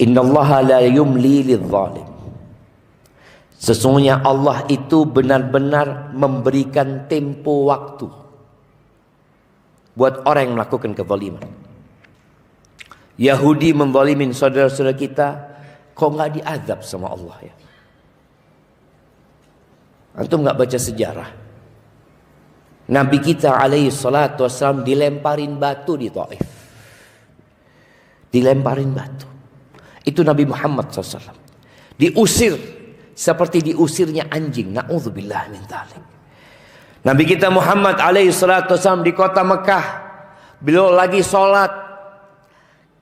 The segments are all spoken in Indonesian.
Innallaha la yumli lidh-dhalim. Sesungguhnya Allah itu benar-benar memberikan tempo waktu buat orang yang melakukan kezaliman. Yahudi menzalimin saudara-saudara kita, kok nggak diazab sama Allah ya? Antum nggak baca sejarah? Nabi kita alaihi salatu wassalam dilemparin batu di Taif. Dilemparin batu. Itu Nabi Muhammad SAW. Diusir seperti diusirnya anjing. Na'udzubillah min dzalik. Nabi kita Muhammad alaihi salatu wassalam di kota Mekah, beliau lagi sholat.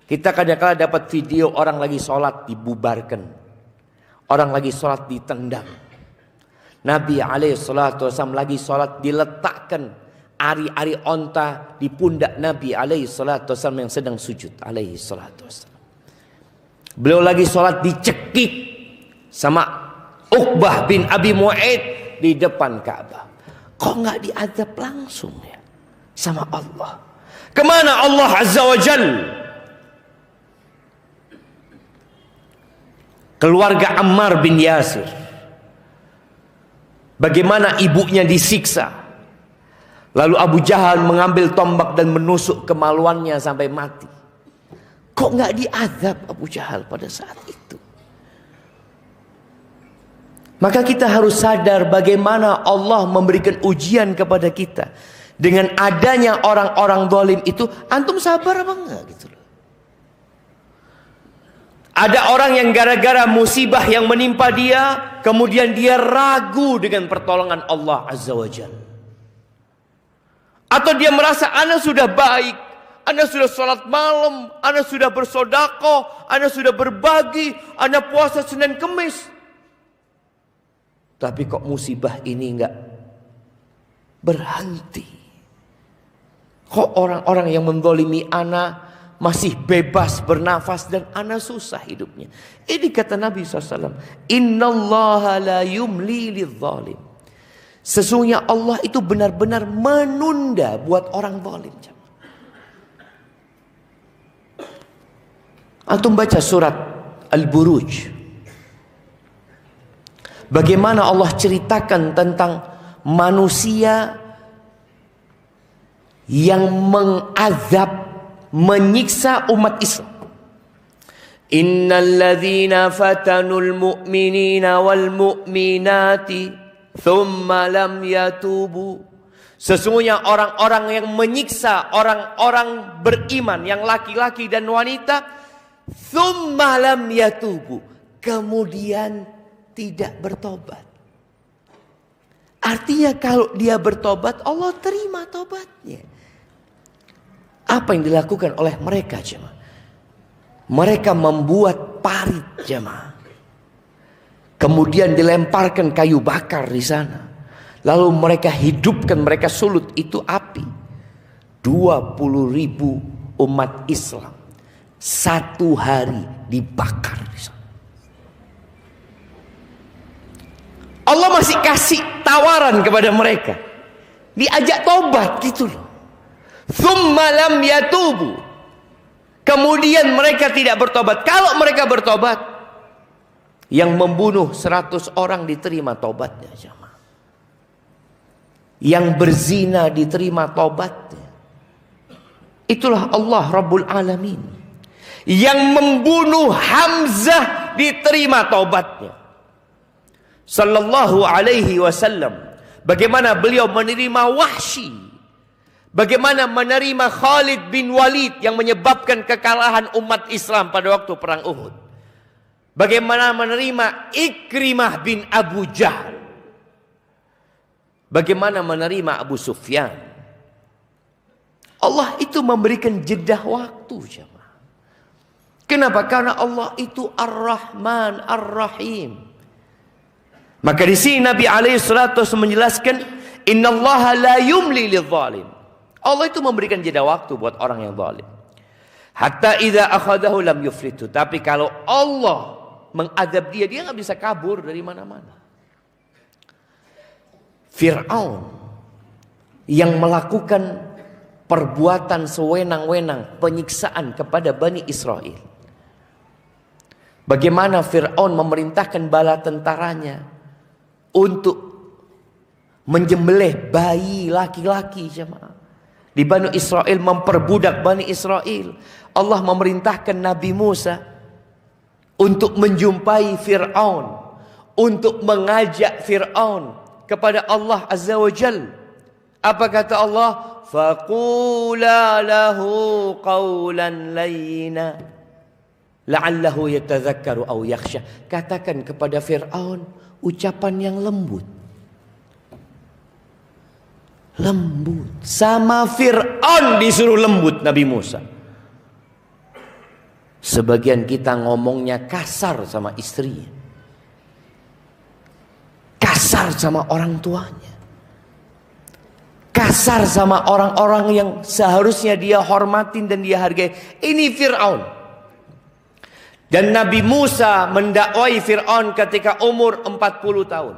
Kita kadang-kadang dapat video orang lagi sholat dibubarkan, orang lagi sholat ditendang. Nabi alaihi salatu wassalam lagi sholat diletakkan ari-ari onta di pundak Nabi alaihi salatu wassalam yang sedang sujud alaihi salatu wassalam. Beliau lagi sholat dicekik sama Uqbah bin Abi Mu'aid di depan Ka'bah. Kok nggak diazab langsung ya sama Allah? Kemana Allah Azza wa Jal? Keluarga Ammar bin Yasir, bagaimana ibunya disiksa, lalu Abu Jahal mengambil tombak dan menusuk kemaluannya sampai mati. Kok nggak diazab Abu Jahal pada saat itu? Maka kita harus sadar bagaimana Allah memberikan ujian kepada kita. Dengan adanya orang-orang zalim itu, antum sabar apa enggak gitu loh. Ada orang yang gara-gara musibah yang menimpa dia, kemudian dia ragu dengan pertolongan Allah Azza wa Jalla. Atau dia merasa ana sudah baik, ana sudah sholat malam, ana sudah bersedekah, ana sudah berbagi, ana puasa Senin Kemis. Tapi kok musibah ini enggak berhenti? Kok orang-orang yang menzalimi ana masih bebas bernafas dan ana susah hidupnya? Ini kata Nabi SAW, Innallaha la yumli lidh-dhalim. Sesungguhnya Allah itu benar-benar menunda buat orang zalim. Antum baca surat Al-Buruj. Bagaimana Allah ceritakan tentang manusia yang mengazab, menyiksa umat Islam. Innal ladzina fatanul mu'minina wal mu'minati thumma lam yatubu. Sesungguhnya orang-orang yang menyiksa orang-orang beriman yang laki-laki dan wanita, thumma lam yatubu, kemudian tidak bertobat. Artinya kalau dia bertobat, Allah terima tobatnya. Apa yang dilakukan oleh mereka jemaah? Mereka membuat parit jemaah. Kemudian dilemparkan kayu bakar di sana. Lalu mereka hidupkan, mereka sulut itu api. 20.000 umat Islam satu hari dibakar di sana. Allah masih kasih tawaran kepada mereka. Diajak tobat gitu loh. Tsumma lam yatubu. Kemudian mereka tidak bertobat. Kalau mereka bertobat, yang membunuh 100 orang diterima tobatnya jemaah. Yang berzina diterima tobatnya. Itulah Allah Rabbul Alamin. Yang membunuh Hamzah diterima tobatnya. Sallallahu alaihi wasallam. Bagaimana beliau menerima Wahsy. Bagaimana menerima Khalid bin Walid yang menyebabkan kekalahan umat Islam pada waktu perang Uhud. Bagaimana menerima Ikrimah bin Abu Jahal. Bagaimana menerima Abu Sufyan. Allah itu memberikan jedah waktu jemaah. Kenapa? Karena Allah itu Ar-Rahman Ar-Rahim. Maka di sini Nabi alaihi salatu wasallam menjelaskan, Innallaha la yumli lidh-dhalim. Allah itu memberikan jeda waktu buat orang yang zalim. Hatta idza akhadahu lam yuflitu. Tapi kalau Allah mengadab dia nggak bisa kabur dari mana-mana. Fir'aun yang melakukan perbuatan sewenang-wenang penyiksaan kepada Bani Israel. Bagaimana Fir'aun memerintahkan bala tentaranya untuk menjembelih bayi laki-laki, jemaah. Di Bani Israel, memperbudak Bani Israel. Allah memerintahkan Nabi Musa untuk menjumpai Fir'aun, untuk mengajak Fir'aun kepada Allah Azza wa Jal. Apa kata Allah? Faqula lahu qawlan layyina la'allahu yatadzakkaru aw yakhsha. Katakan kepada Fir'aun ucapan yang lembut. Lembut. Sama Fir'aun disuruh lembut Nabi Musa. Sebagian kita ngomongnya kasar sama istrinya, kasar sama orang tuanya, kasar sama orang-orang yang seharusnya dia hormatin dan dia hargai. Ini Fir'aun. Dan Nabi Musa mendakwai Fir'aun ketika umur 40 tahun.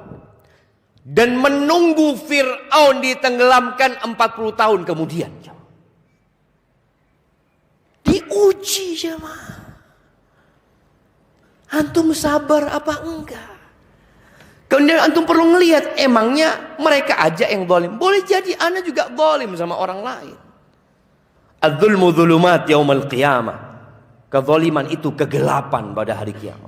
Dan menunggu Fir'aun ditenggelamkan 40 tahun kemudian. Diuji, jemaah. Antum sabar apa enggak? Kemudian antum perlu ngelihat, emangnya mereka aja yang zalim? Boleh jadi ana juga zalim sama orang lain. Adz-dzulmu dzulumat yaumal qiyamah. Kezaliman itu kegelapan pada hari kiamat.